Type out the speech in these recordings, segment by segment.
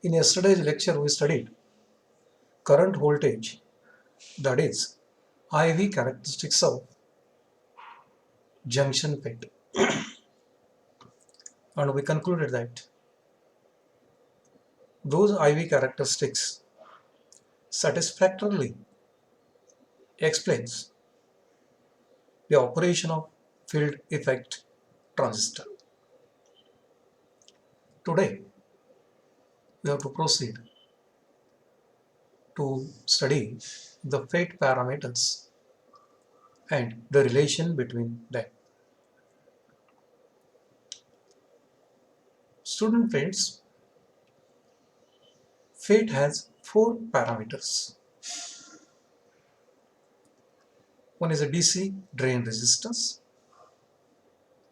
In yesterday's lecture, we studied current voltage, that is, IV characteristics of junction FET, and we concluded that those IV characteristics satisfactorily explains the operation of field effect transistor. Today, we have to proceed to study the FET parameters and the relation between them. Student friends, FET has four parameters. One is a DC drain resistance,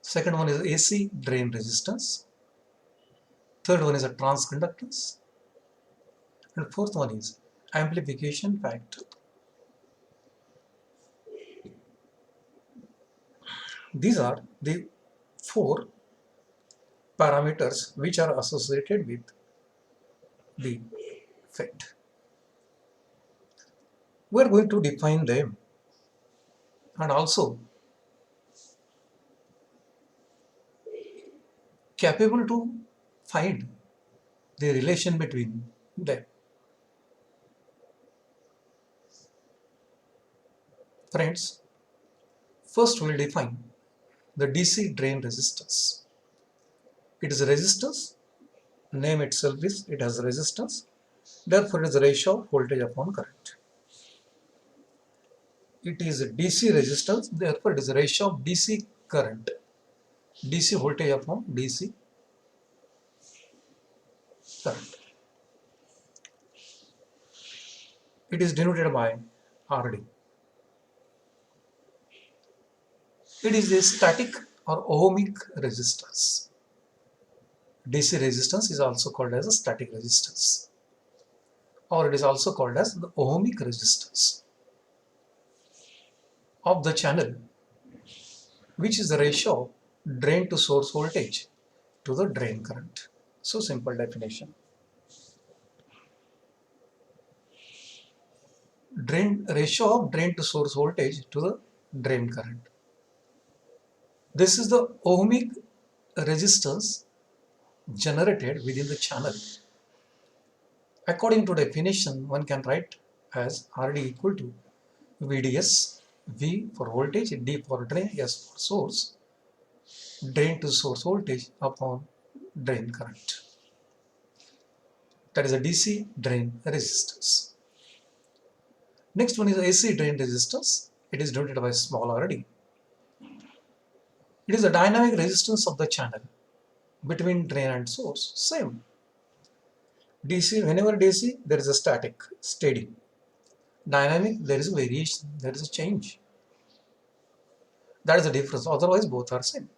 second one is AC drain resistance, third one is a transconductance, and fourth one is amplification factor. These are the four parameters which are associated with the FET. We are going to define them and also capable to find the relation between them. Friends, first we will define the DC drain resistance. It is a resistance, name itself is it has a resistance, therefore it is a ratio of voltage upon current. It is a DC resistance, therefore it is a ratio of DC current, DC voltage upon DC current. It is denoted by RD. It is a static or ohmic resistance. DC resistance is also called as a static resistance, or it is also called as the ohmic resistance of the channel, which is the ratio of drain to source voltage to the drain current. So simple definition. Ratio of drain to source voltage to the drain current. This is the ohmic resistance generated within the channel. According to definition, one can write as RD equal to VDS, V for voltage, D for drain, S for source, drain to source voltage upon drain current. That is a DC drain resistance. Next one is AC drain resistance. It is denoted by small rd. It is a dynamic resistance of the channel between drain and source. Same. DC, whenever DC, there is a static, steady. Dynamic, there is a variation, there is a change. That is the difference. Otherwise, both are same.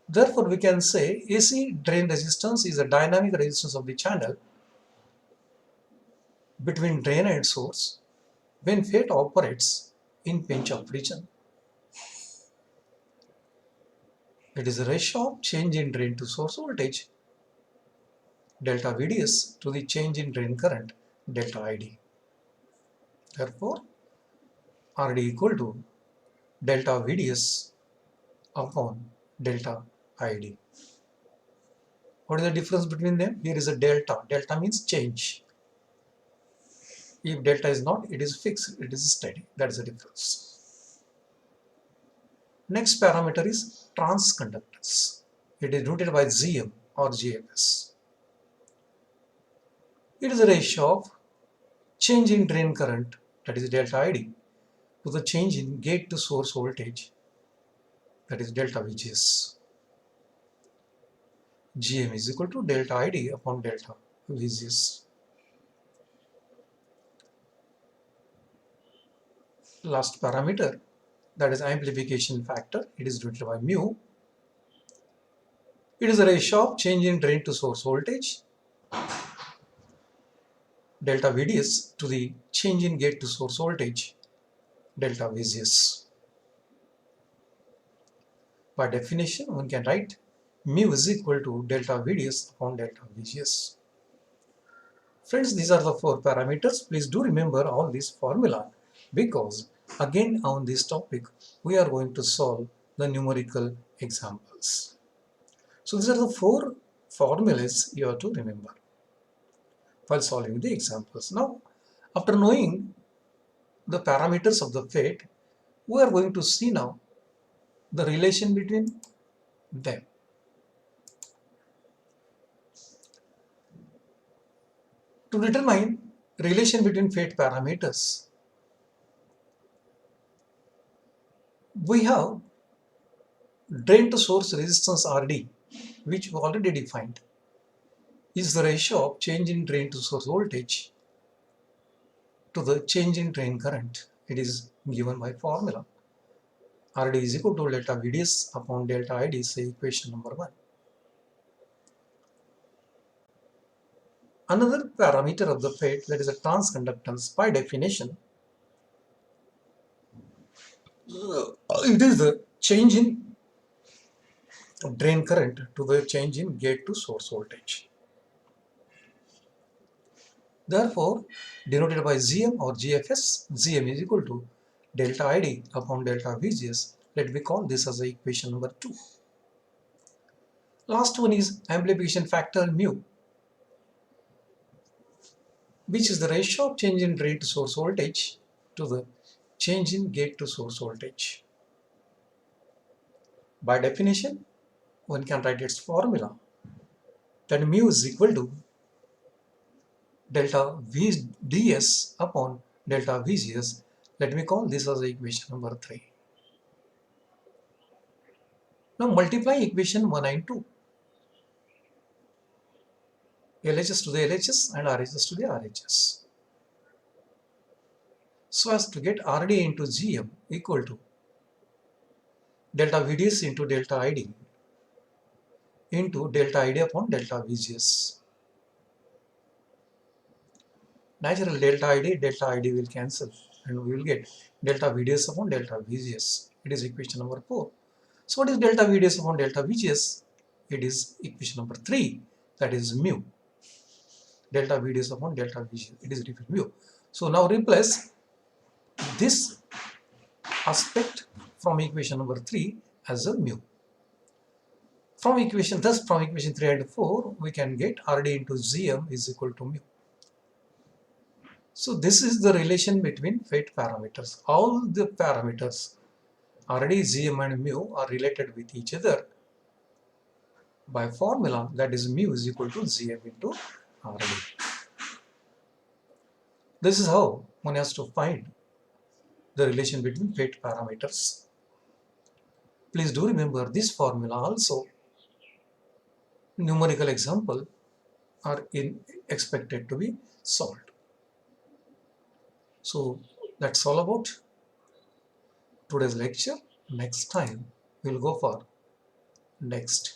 Therefore, we can say AC drain resistance is a dynamic resistance of the channel between drain and source when FET operates in pinch-off region. It is a ratio of change in drain to source voltage, delta VDS, to the change in drain current, delta ID. Therefore, RD equal to delta VDS upon delta ID. What is the difference between them? Here is a delta. Delta means change. If delta is not, it is fixed, it is steady. That is the difference. Next parameter is transconductance. It is denoted by GM or GFS. It is a ratio of change in drain current, that is delta ID, to the change in gate to source voltage, that is delta VGS. GM is equal to delta ID upon delta VGS. Last parameter, that is amplification factor. It is denoted by mu. It is a ratio of change in drain to source voltage, delta VDS, to the change in gate to source voltage, delta VGS. By definition, one can write mu is equal to delta VDS upon delta VGS. Friends, these are the four parameters. Please do remember all these formula, because again on this topic we are going to solve the numerical examples. So these are the four formulas you have to remember while solving the examples. Now, after knowing the parameters of the fate, we are going to see now the relation between them. To determine relation between fate parameters, we have drain to source resistance RD, which we already defined, is the ratio of change in drain to source voltage to the change in drain current. It is given by formula. RD is equal to delta VDS upon delta ID, say equation number 1. Another parameter of the fate, that is a transconductance, by definition, it is the change in drain current to the change in gate to source voltage. Therefore, denoted by Gm or GFS, Gm is equal to delta ID upon delta VGS. Let me call this as equation number 2. Last one is amplification factor mu, which is the ratio of change in drain to source voltage to the change in gate to source voltage. By definition, one can write its formula, that mu is equal to delta VDS upon delta VGS. Let me call this as equation number 3. Now multiply equation 1 and 2. LHS to the LHS and RHS to the RHS. So as to get RD into GM equal to delta VDS into delta ID into delta ID upon delta VGS. Natural delta ID will cancel, and we will get delta VDS upon delta VGS. It is equation number 4. So what is delta VDS upon delta VGS? It is equation number 3, that is mu. Delta VDS upon delta VGS, it is mu. So now replace this aspect from equation number 3 as a mu. From equation 3 and 4, we can get RD into Gm is equal to mu. So this is the relation between fate parameters. All the parameters RD, Gm and mu are related with each other by formula, that is mu is equal to Gm into RD. This is how one has to find the relation between fate parameters. Please do remember this formula also. Numerical example are expected to be solved. So that's all about today's lecture. Next time we'll go for next